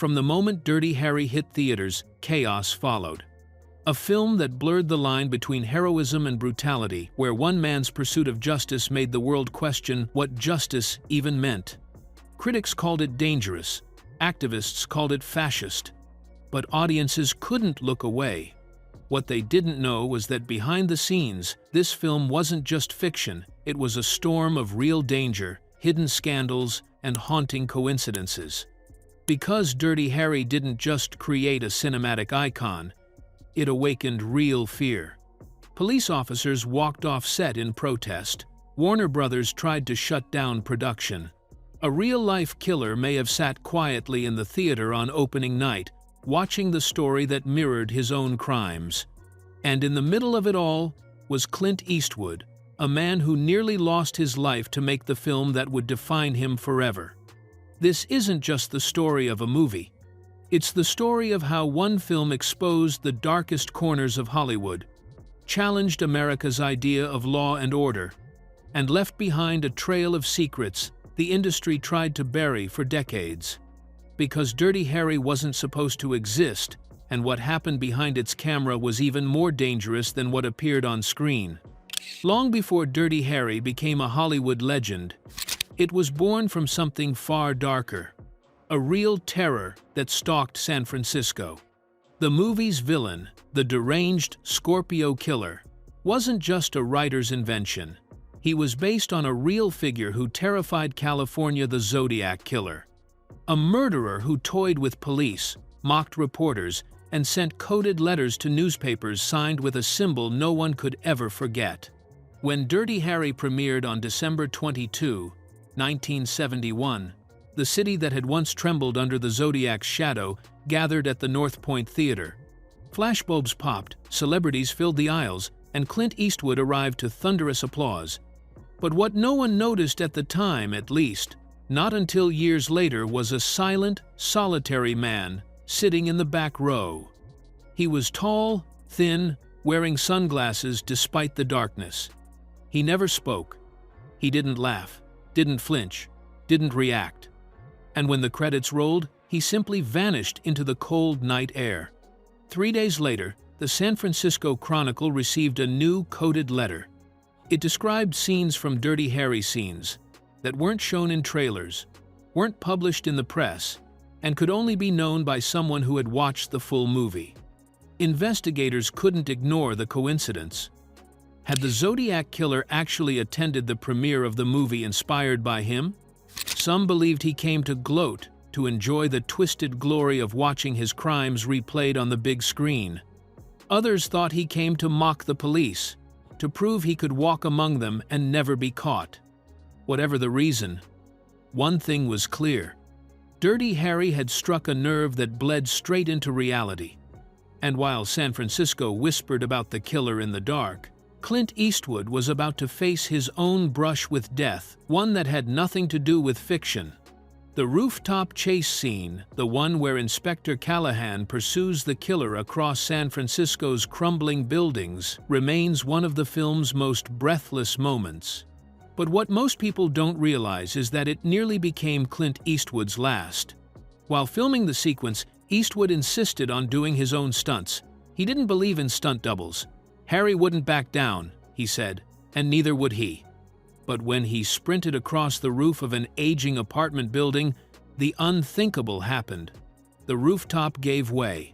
From the moment Dirty Harry hit theaters, chaos followed. A film that blurred the line between heroism and brutality, where one man's pursuit of justice made the world question what justice even meant. Critics called it dangerous, activists called it fascist, but audiences couldn't look away. What they didn't know was that behind the scenes, this film wasn't just fiction, it was a storm of real danger, hidden scandals, and haunting coincidences. Because Dirty Harry didn't just create a cinematic icon, it awakened real fear. Police officers walked off set in protest. Warner Brothers tried to shut down production. A real-life killer may have sat quietly in the theater on opening night, watching the story that mirrored his own crimes. And in the middle of it all was Clint Eastwood, a man who nearly lost his life to make the film that would define him forever. This isn't just the story of a movie. It's the story of how one film exposed the darkest corners of Hollywood, challenged America's idea of law and order, and left behind a trail of secrets the industry tried to bury for decades. Because Dirty Harry wasn't supposed to exist, and what happened behind its camera was even more dangerous than what appeared on screen. Long before Dirty Harry became a Hollywood legend, it was born from something far darker. A real terror that stalked San Francisco. The movie's villain, the deranged Scorpio Killer, wasn't just a writer's invention. He was based on a real figure who terrified California, the Zodiac Killer. A murderer who toyed with police, mocked reporters, and sent coded letters to newspapers signed with a symbol no one could ever forget. When Dirty Harry premiered on December 22, 1971, the city that had once trembled under the Zodiac's shadow gathered at the North Point Theater. Flashbulbs popped, celebrities filled the aisles, and Clint Eastwood arrived to thunderous applause. But what no one noticed at the time, at least, not until years later, was a silent, solitary man sitting in the back row. He was tall, thin, wearing sunglasses despite the darkness. He never spoke. He didn't laugh, didn't flinch, didn't react. And when the credits rolled, he simply vanished into the cold night air. 3 days later, the San Francisco Chronicle received a new coded letter. It described scenes from Dirty Harry scenes that weren't shown in trailers, weren't published in the press, and could only be known by someone who had watched the full movie. Investigators couldn't ignore the coincidence. Had the Zodiac Killer actually attended the premiere of the movie inspired by him? Some believed he came to gloat, to enjoy the twisted glory of watching his crimes replayed on the big screen. Others thought he came to mock the police, to prove he could walk among them and never be caught. Whatever the reason, one thing was clear. Dirty Harry had struck a nerve that bled straight into reality. And while San Francisco whispered about the killer in the dark, Clint Eastwood was about to face his own brush with death, one that had nothing to do with fiction. The rooftop chase scene, the one where Inspector Callahan pursues the killer across San Francisco's crumbling buildings, remains one of the film's most breathless moments. But what most people don't realize is that it nearly became Clint Eastwood's last. While filming the sequence, Eastwood insisted on doing his own stunts. He didn't believe in stunt doubles. Harry wouldn't back down, he said, and neither would he. But when he sprinted across the roof of an aging apartment building, the unthinkable happened. The rooftop gave way.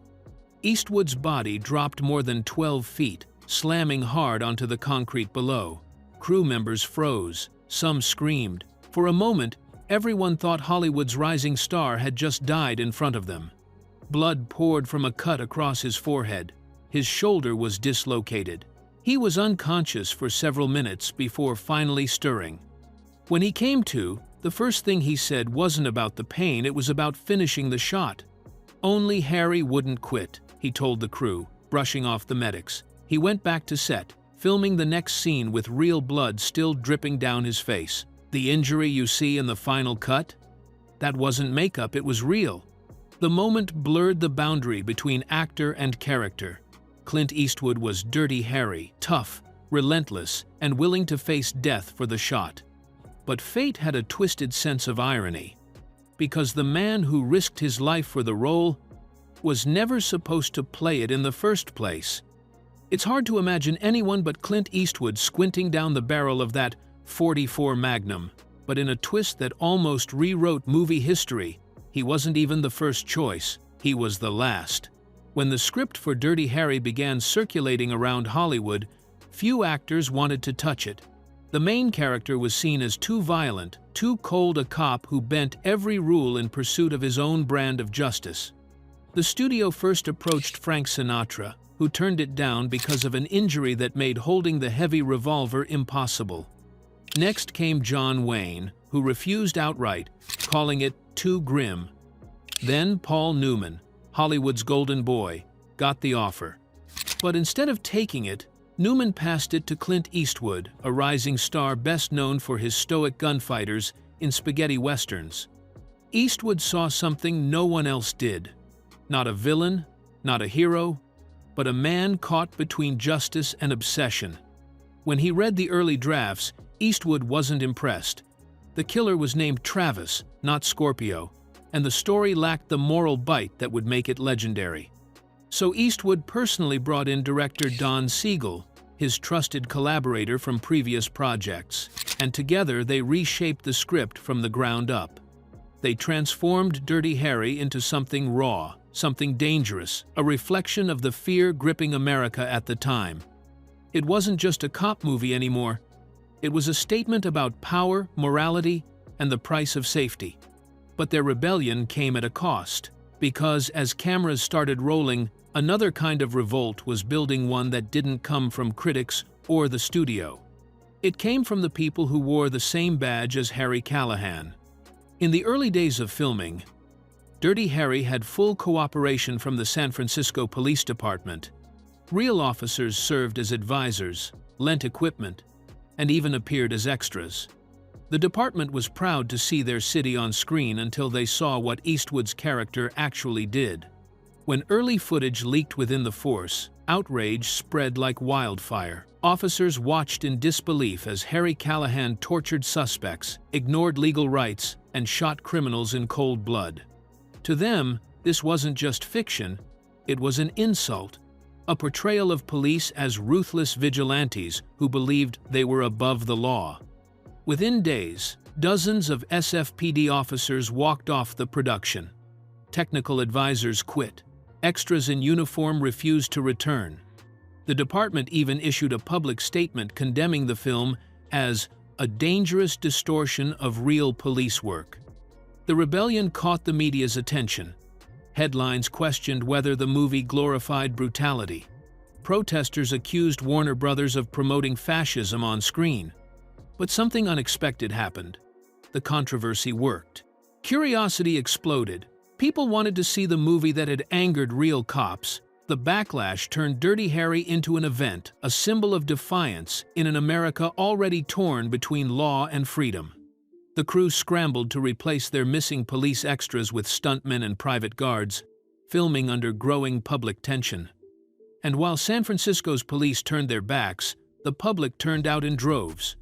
Eastwood's body dropped more than 12 feet, slamming hard onto the concrete below. Crew members froze. Some screamed. For a moment, everyone thought Hollywood's rising star had just died in front of them. Blood poured from a cut across his forehead. His shoulder was dislocated. He was unconscious for several minutes before finally stirring. When he came to, the first thing he said wasn't about the pain, it was about finishing the shot. Only Harry wouldn't quit, he told the crew, brushing off the medics. He went back to set, filming the next scene with real blood still dripping down his face. The injury you see in the final cut? That wasn't makeup, it was real. The moment blurred the boundary between actor and character. Clint Eastwood was Dirty Harry, tough, relentless, and willing to face death for the shot. But fate had a twisted sense of irony. because the man who risked his life for the role was never supposed to play it in the first place. It's hard to imagine anyone but Clint Eastwood squinting down the barrel of that .44 Magnum, but in a twist that almost rewrote movie history, he wasn't even the first choice, he was the last. When the script for Dirty Harry began circulating around Hollywood, few actors wanted to touch it. The main character was seen as too violent, too cold a cop who bent every rule in pursuit of his own brand of justice. The studio first approached Frank Sinatra, who turned it down because of an injury that made holding the heavy revolver impossible. Next came John Wayne, who refused outright, calling it too grim. Then Paul Newman, Hollywood's golden boy, got the offer. But instead of taking it, Newman passed it to Clint Eastwood, a rising star best known for his stoic gunfighters in spaghetti westerns. Eastwood saw something no one else did. Not a villain, not a hero, but a man caught between justice and obsession. When he read the early drafts, Eastwood wasn't impressed. The killer was named Travis, not Scorpio, and the story lacked the moral bite that would make it legendary. So Eastwood personally brought in director Don Siegel, his trusted collaborator from previous projects, and together they reshaped the script from the ground up. They transformed Dirty Harry into something raw, something dangerous, a reflection of the fear gripping America at the time. It wasn't just a cop movie anymore. It was a statement about power, morality, and the price of safety. But their rebellion came at a cost, because as cameras started rolling, another kind of revolt was building, one that didn't come from critics or the studio. It came from the people who wore the same badge as Harry Callahan. In the early days of filming, Dirty Harry had full cooperation from the San Francisco Police Department. Real officers served as advisors, lent equipment, and even appeared as extras. The department was proud to see their city on screen until they saw what Eastwood's character actually did. When early footage leaked within the force, outrage spread like wildfire. Officers watched in disbelief as Harry Callahan tortured suspects, ignored legal rights, and shot criminals in cold blood. To them, this wasn't just fiction, it was an insult, a portrayal of police as ruthless vigilantes who believed they were above the law. Within days, dozens of SFPD officers walked off the production. Technical advisors quit. Extras in uniform refused to return. The department even issued a public statement condemning the film as a dangerous distortion of real police work. The rebellion caught the media's attention. Headlines questioned whether the movie glorified brutality. Protesters accused Warner Brothers of promoting fascism on screen. But something unexpected happened. The controversy worked. Curiosity exploded. People wanted to see the movie that had angered real cops. The backlash turned Dirty Harry into an event, a symbol of defiance in an America already torn between law and freedom. The crew scrambled to replace their missing police extras with stuntmen and private guards, filming under growing public tension. And while San Francisco's police turned their backs, the public turned out in droves.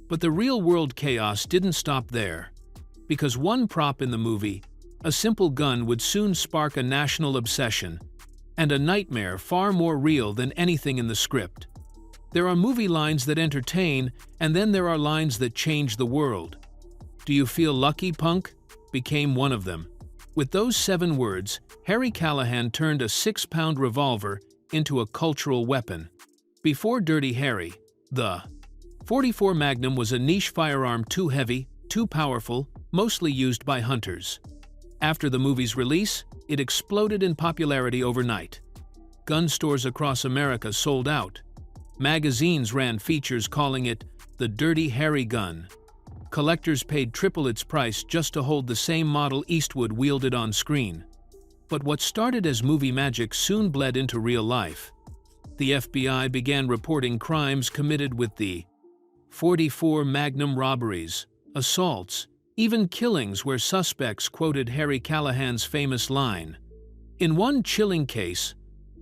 But the real-world chaos didn't stop there, because one prop in the movie, a simple gun, would soon spark a national obsession, and a nightmare far more real than anything in the script. There are movie lines that entertain, and then there are lines that change the world. "Do you feel lucky, punk?" became one of them. With those 7 words, Harry Callahan turned a 6-pound revolver into a cultural weapon. Before Dirty Harry, the .44 Magnum was a niche firearm too heavy, too powerful, mostly used by hunters. After the movie's release, it exploded in popularity overnight. Gun stores across America sold out. Magazines ran features calling it the Dirty Harry gun. Collectors paid triple its price just to hold the same model Eastwood wielded on screen. But what started as movie magic soon bled into real life. The FBI began reporting crimes committed with the .44 Magnum, robberies, assaults, even killings where suspects quoted Harry Callahan's famous line. In one chilling case,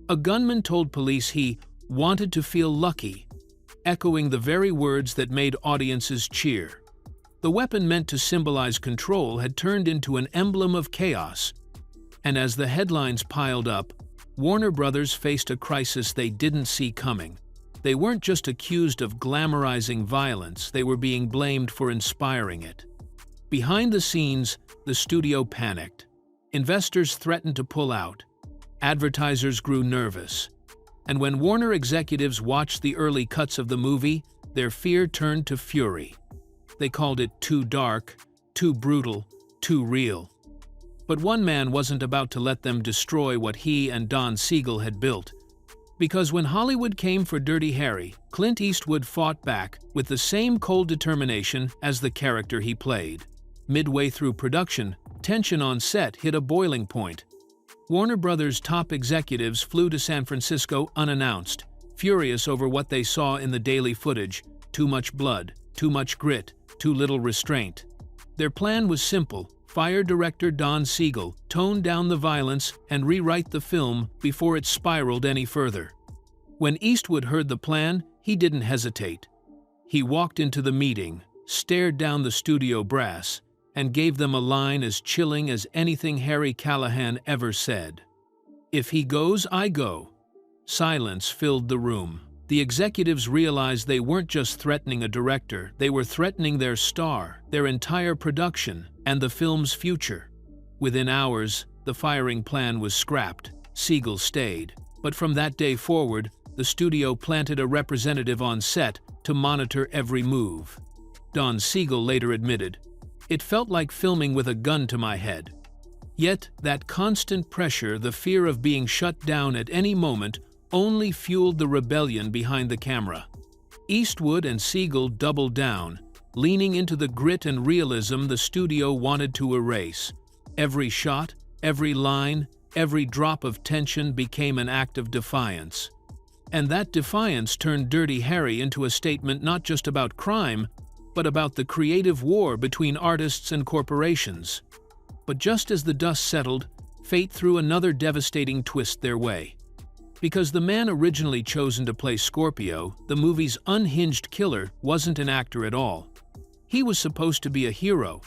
a gunman told police he wanted to feel lucky, echoing the very words that made audiences cheer. The weapon meant to symbolize control had turned into an emblem of chaos. And as the headlines piled up, Warner Brothers faced a crisis they didn't see coming. They weren't just accused of glamorizing violence, they were being blamed for inspiring it. Behind the scenes, the studio panicked. Investors threatened to pull out. Advertisers grew nervous. And when Warner executives watched the early cuts of the movie, their fear turned to fury. They called it too dark, too brutal, too real. But one man wasn't about to let them destroy what he and Don Siegel had built. Because when Hollywood came for Dirty Harry, Clint Eastwood fought back with the same cold determination as the character he played. Midway through production, tension on set hit a boiling point. Warner Brothers' top executives flew to San Francisco unannounced, furious over what they saw in the daily footage: too much blood, too much grit, too little restraint. Their plan was simple: fire director Don Siegel, tone down the violence, and rewrite the film before it spiraled any further. When Eastwood heard the plan, he didn't hesitate. He walked into the meeting, stared down the studio brass, and gave them a line as chilling as anything Harry Callahan ever said. "If he goes, I go." Silence filled the room. The executives realized they weren't just threatening a director, they were threatening their star, their entire production, and the film's future. Within hours, the firing plan was scrapped. Siegel stayed. But from that day forward, the studio planted a representative on set to monitor every move. Don Siegel later admitted, "It felt like filming with a gun to my head." Yet, that constant pressure, the fear of being shut down at any moment, only fueled the rebellion behind the camera. Eastwood and Siegel doubled down, leaning into the grit and realism the studio wanted to erase. Every shot, every line, every drop of tension became an act of defiance. And that defiance turned Dirty Harry into a statement not just about crime, but about the creative war between artists and corporations. But just as the dust settled, fate threw another devastating twist their way. Because the man originally chosen to play Scorpio, the movie's unhinged killer, wasn't an actor at all. He was supposed to be a hero.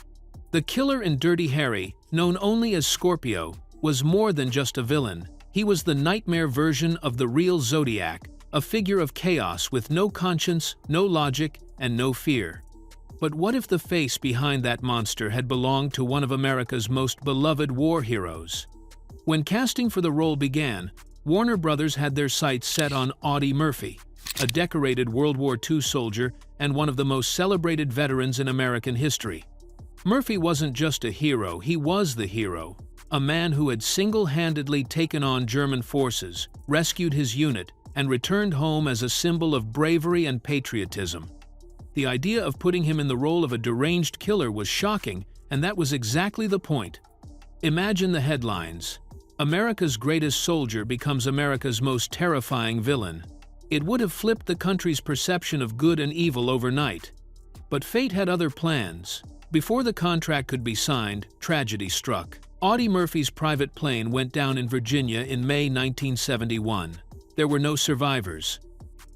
The killer in Dirty Harry, known only as Scorpio, was more than just a villain. He was the nightmare version of the real Zodiac, a figure of chaos with no conscience, no logic, and no fear. But what if the face behind that monster had belonged to one of America's most beloved war heroes? When casting for the role began, Warner Brothers had their sights set on Audie Murphy, a decorated World War II soldier and one of the most celebrated veterans in American history. Murphy wasn't just a hero, he was the hero. A man who had single-handedly taken on German forces, rescued his unit, and returned home as a symbol of bravery and patriotism. The idea of putting him in the role of a deranged killer was shocking, and that was exactly the point. Imagine the headlines: "America's greatest soldier becomes America's most terrifying villain." It would have flipped the country's perception of good and evil overnight. But fate had other plans. Before the contract could be signed, tragedy struck. Audie Murphy's private plane went down in Virginia in May 1971. There were no survivors.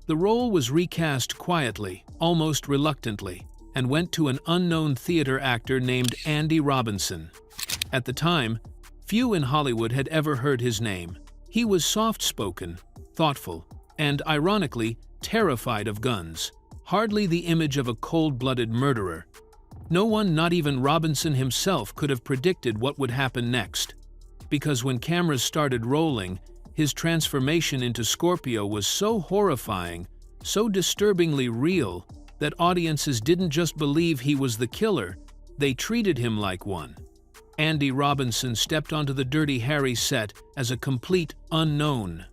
The role was recast quietly, almost reluctantly, and went to an unknown theater actor named Andy Robinson. At the time, few in Hollywood had ever heard his name. He was soft-spoken, thoughtful, and, ironically, terrified of guns. Hardly the image of a cold-blooded murderer. No one, not even Robinson himself, could have predicted what would happen next. Because when cameras started rolling, his transformation into Scorpio was so horrifying, so disturbingly real, that audiences didn't just believe he was the killer, they treated him like one. Andy Robinson stepped onto the Dirty Harry set as a complete unknown.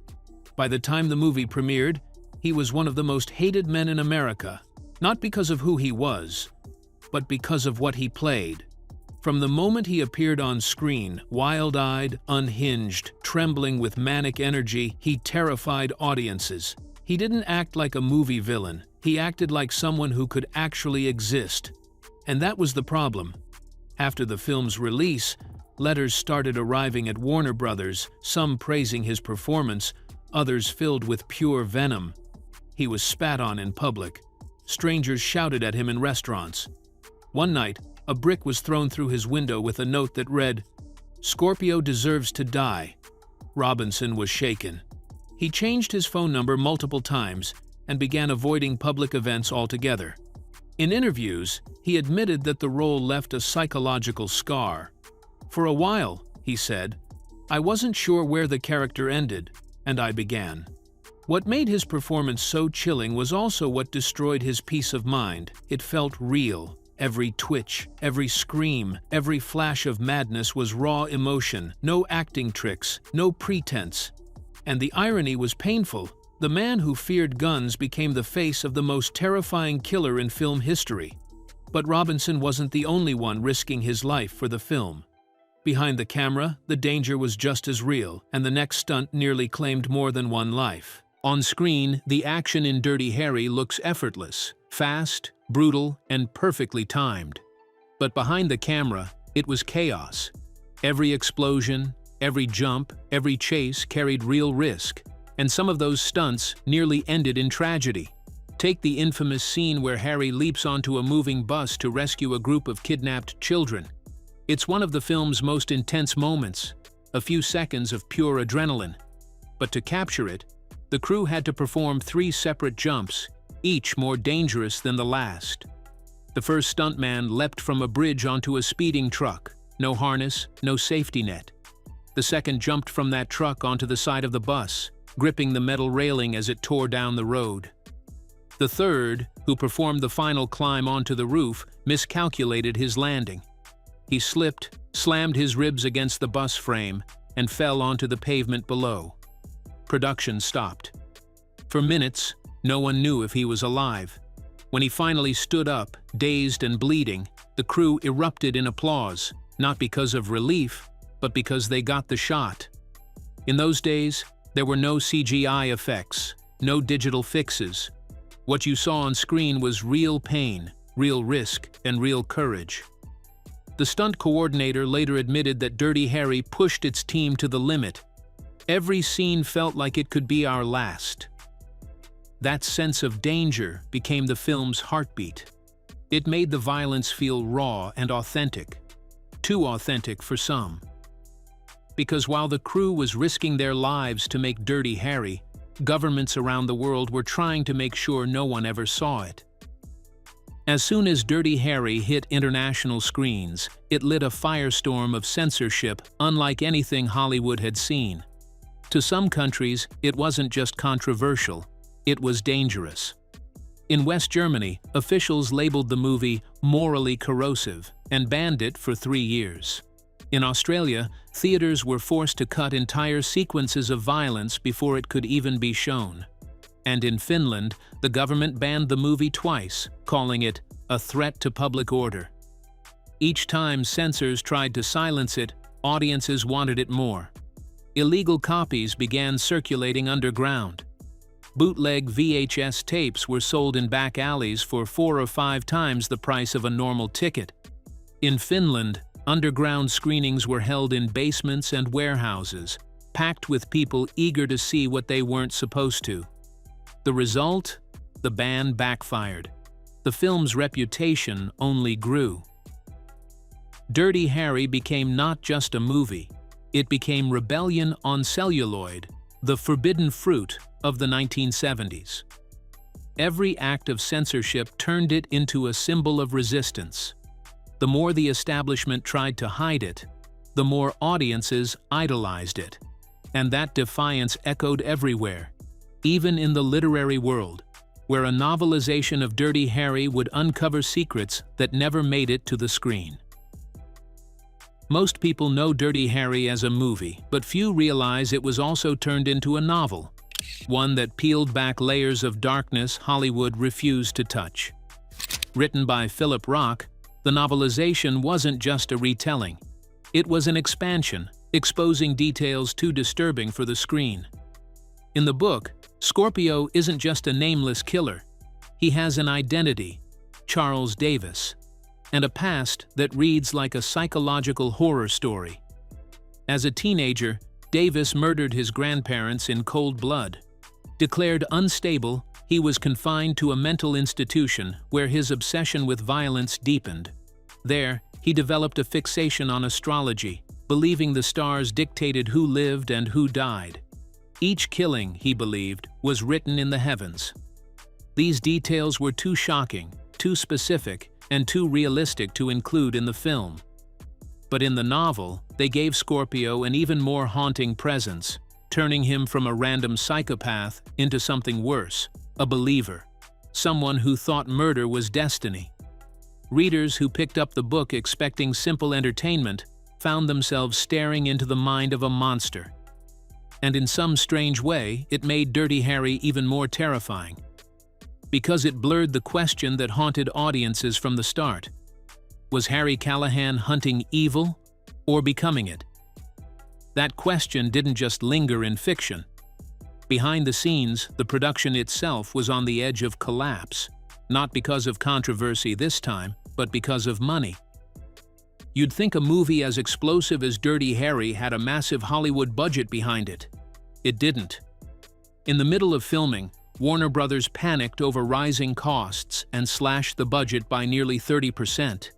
By the time the movie premiered, he was one of the most hated men in America, not because of who he was, but because of what he played. From the moment he appeared on screen, wild-eyed, unhinged, trembling with manic energy, he terrified audiences. He didn't act like a movie villain, he acted like someone who could actually exist. And that was the problem. After the film's release, letters started arriving at Warner Brothers, some praising his performance, others filled with pure venom. He was spat on in public. Strangers shouted at him in restaurants. One night, a brick was thrown through his window with a note that read, "Scorpio deserves to die." Robinson was shaken. He changed his phone number multiple times and began avoiding public events altogether. In interviews, he admitted that the role left a psychological scar. "For a while," he said, "I wasn't sure where the character ended, and I began." What made his performance so chilling was also what destroyed his peace of mind. It felt real. Every twitch, every scream, every flash of madness was raw emotion, no acting tricks, no pretense. And the irony was painful. The man who feared guns became the face of the most terrifying killer in film history. But Robinson wasn't the only one risking his life for the film. Behind the camera, the danger was just as real, and the next stunt nearly claimed more than one life. On screen, the action in Dirty Harry looks effortless, fast, brutal, and perfectly timed. But behind the camera, it was chaos. Every explosion, every jump, every chase carried real risk, and some of those stunts nearly ended in tragedy. Take the infamous scene where Harry leaps onto a moving bus to rescue a group of kidnapped children. It's one of the film's most intense moments, a few seconds of pure adrenaline. But to capture it, the crew had to perform 3 separate jumps, each more dangerous than the last. The first stuntman leapt from a bridge onto a speeding truck, no harness, no safety net. The second jumped from that truck onto the side of the bus, gripping the metal railing as it tore down the road. The third, who performed the final climb onto the roof, miscalculated his landing. He slipped, slammed his ribs against the bus frame, and fell onto the pavement below. Production stopped. For minutes, no one knew if he was alive. When he finally stood up, dazed and bleeding, the crew erupted in applause, not because of relief, but because they got the shot. In those days, there were no CGI effects, no digital fixes. What you saw on screen was real pain, real risk, and real courage. The stunt coordinator later admitted that Dirty Harry pushed its team to the limit. Every scene felt like it could be our last. That sense of danger became the film's heartbeat. It made the violence feel raw and authentic. Too authentic for some. Because while the crew was risking their lives to make Dirty Harry, governments around the world were trying to make sure no one ever saw it. As soon as Dirty Harry hit international screens, it lit a firestorm of censorship unlike anything Hollywood had seen. To some countries, it wasn't just controversial, it was dangerous. In West Germany, officials labeled the movie morally corrosive and banned it for 3 years. In Australia, theaters were forced to cut entire sequences of violence before it could even be shown. And in Finland, the government banned the movie twice, calling it a threat to public order. Each time censors tried to silence it, audiences wanted it more. Illegal copies began circulating underground. Bootleg VHS tapes were sold in back alleys for 4 or 5 times the price of a normal ticket. In Finland, underground screenings were held in basements and warehouses, packed with people eager to see what they weren't supposed to. The result? The ban backfired. The film's reputation only grew. Dirty Harry became not just a movie. It became rebellion on celluloid, the forbidden fruit of the 1970s. Every act of censorship turned it into a symbol of resistance. The more the establishment tried to hide it, the more audiences idolized it. And that defiance echoed everywhere, even in the literary world, where a novelization of Dirty Harry would uncover secrets that never made it to the screen. Most people know Dirty Harry as a movie, but few realize it was also turned into a novel, one that peeled back layers of darkness Hollywood refused to touch. Written by Philip Rock, the novelization wasn't just a retelling. It was an expansion, exposing details too disturbing for the screen. In the book, Scorpio isn't just a nameless killer. He has an identity, Charles Davis, and a past that reads like a psychological horror story. As a teenager, Davis murdered his grandparents in cold blood. Declared unstable, he was confined to a mental institution where his obsession with violence deepened. There, he developed a fixation on astrology, believing the stars dictated who lived and who died. Each killing, he believed, was written in the heavens. These details were too shocking, too specific, and too realistic to include in the film. But in the novel, they gave Scorpio an even more haunting presence, turning him from a random psychopath into something worse, a believer, someone who thought murder was destiny. Readers who picked up the book expecting simple entertainment found themselves staring into the mind of a monster. And in some strange way, it made Dirty Harry even more terrifying, because it blurred the question that haunted audiences from the start. Was Harry Callahan hunting evil or becoming it? That question didn't just linger in fiction. Behind the scenes, the production itself was on the edge of collapse, not because of controversy this time, but because of money. You'd think a movie as explosive as Dirty Harry had a massive Hollywood budget behind it. It didn't. In the middle of filming, Warner Brothers panicked over rising costs and slashed the budget by nearly 30%.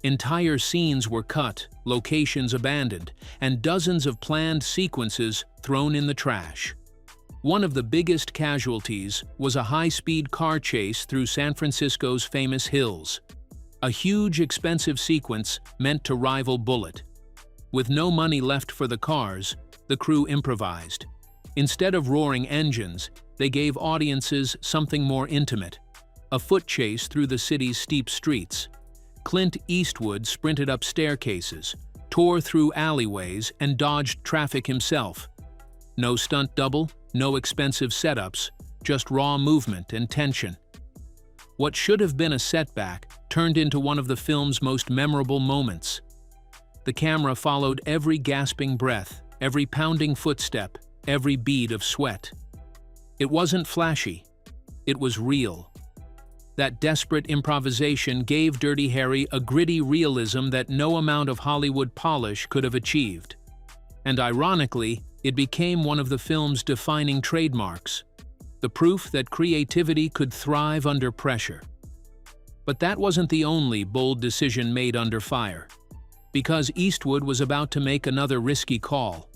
Entire scenes were cut, locations abandoned, and dozens of planned sequences thrown in the trash. One of the biggest casualties was a high-speed car chase through San Francisco's famous hills. A huge, expensive sequence meant to rival Bullet. With no money left for the cars, the crew improvised. Instead of roaring engines, they gave audiences something more intimate: a foot chase through the city's steep streets. Clint Eastwood sprinted up staircases, tore through alleyways, and dodged traffic himself. No stunt double, no expensive setups, just raw movement and tension. What should have been a setback turned into one of the film's most memorable moments. The camera followed every gasping breath, every pounding footstep, every bead of sweat. It wasn't flashy. It was real. That desperate improvisation gave Dirty Harry a gritty realism that no amount of Hollywood polish could have achieved. And ironically, it became one of the film's defining trademarks, the proof that creativity could thrive under pressure. But that wasn't the only bold decision made under fire, because Eastwood was about to make another risky call,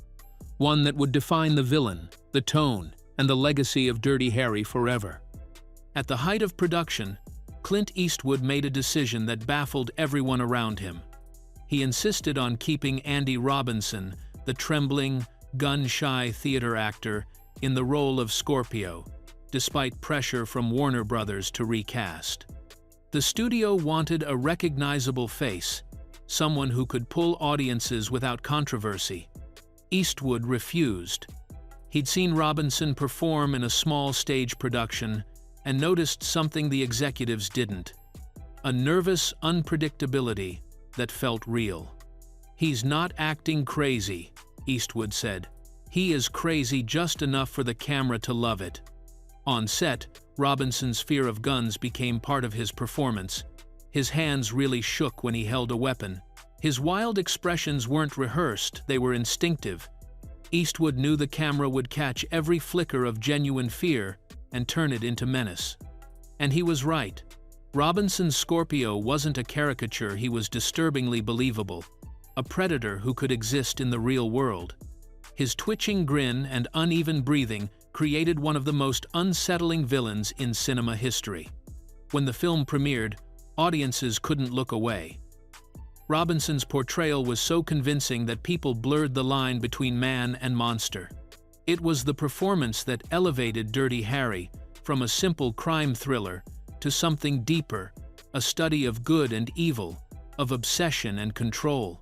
one that would define the villain, the tone, and the legacy of Dirty Harry forever. At the height of production, Clint Eastwood made a decision that baffled everyone around him. He insisted on keeping Andy Robinson, the trembling, gun-shy theater actor, in the role of Scorpio, despite pressure from Warner Brothers to recast. The studio wanted a recognizable face, someone who could pull audiences without controversy. Eastwood refused. He'd seen Robinson perform in a small stage production and noticed something the executives didn't: a nervous unpredictability that felt real. "He's not acting crazy," Eastwood said. "He is crazy just enough for the camera to love it." On set, Robinson's fear of guns became part of his performance. His hands really shook when he held a weapon. His wild expressions weren't rehearsed, they were instinctive. Eastwood knew the camera would catch every flicker of genuine fear and turn it into menace. And he was right. Robinson's Scorpio wasn't a caricature, he was disturbingly believable, a predator who could exist in the real world. His twitching grin and uneven breathing created one of the most unsettling villains in cinema history. When the film premiered, audiences couldn't look away. Robinson's portrayal was so convincing that people blurred the line between man and monster. It was the performance that elevated Dirty Harry from a simple crime thriller to something deeper, a study of good and evil, of obsession and control.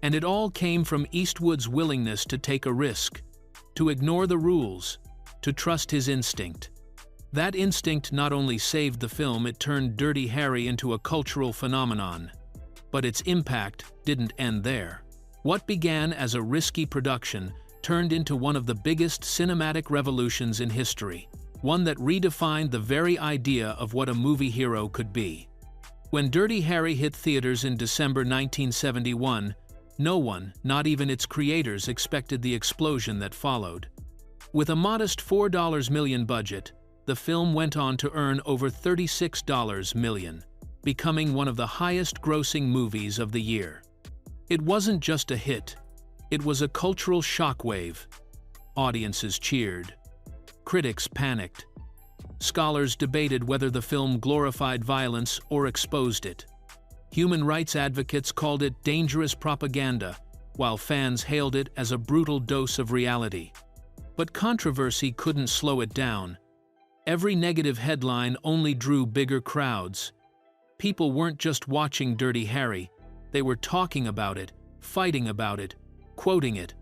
And it all came from Eastwood's willingness to take a risk, to ignore the rules, to trust his instinct. That instinct not only saved the film, it turned Dirty Harry into a cultural phenomenon. But its impact didn't end there. What began as a risky production turned into one of the biggest cinematic revolutions in history, one that redefined the very idea of what a movie hero could be. When Dirty Harry hit theaters in December 1971, no one, not even its creators, expected the explosion that followed. With a modest $4 million budget, the film went on to earn over $36 million. becoming one of the highest-grossing movies of the year. It wasn't just a hit, it was a cultural shockwave. Audiences cheered. Critics panicked. Scholars debated whether the film glorified violence or exposed it. Human rights advocates called it dangerous propaganda, while fans hailed it as a brutal dose of reality. But controversy couldn't slow it down. Every negative headline only drew bigger crowds. People weren't just watching Dirty Harry, they were talking about it, fighting about it, quoting it.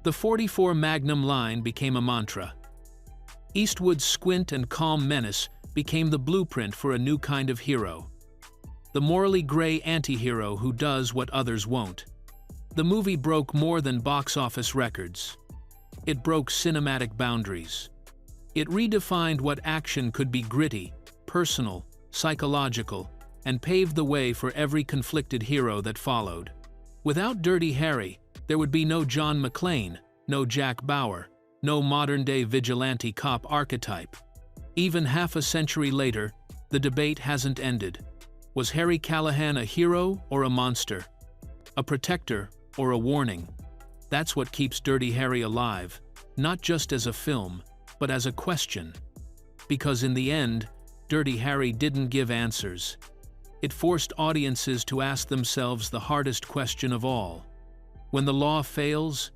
The .44 Magnum line became a mantra. Eastwood's squint and calm menace became the blueprint for a new kind of hero. The morally gray anti-hero who does what others won't. The movie broke more than box office records. It broke cinematic boundaries. It redefined what action could be: gritty, personal, psychological, and paved the way for every conflicted hero that followed. Without Dirty Harry, there would be no John McClane, no Jack Bauer, no modern-day vigilante cop archetype. Even half a century later, the debate hasn't ended. Was Harry Callahan a hero or a monster? A protector or a warning? That's what keeps Dirty Harry alive, not just as a film, but as a question. Because in the end, Dirty Harry didn't give answers. It forced audiences to ask themselves the hardest question of all. When the law fails,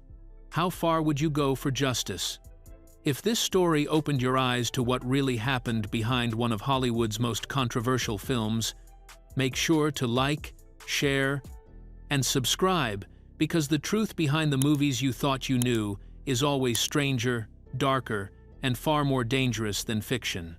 how far would you go for justice? If this story opened your eyes to what really happened behind one of Hollywood's most controversial films, make sure to like, share, and subscribe, because the truth behind the movies you thought you knew is always stranger, darker, and far more dangerous than fiction.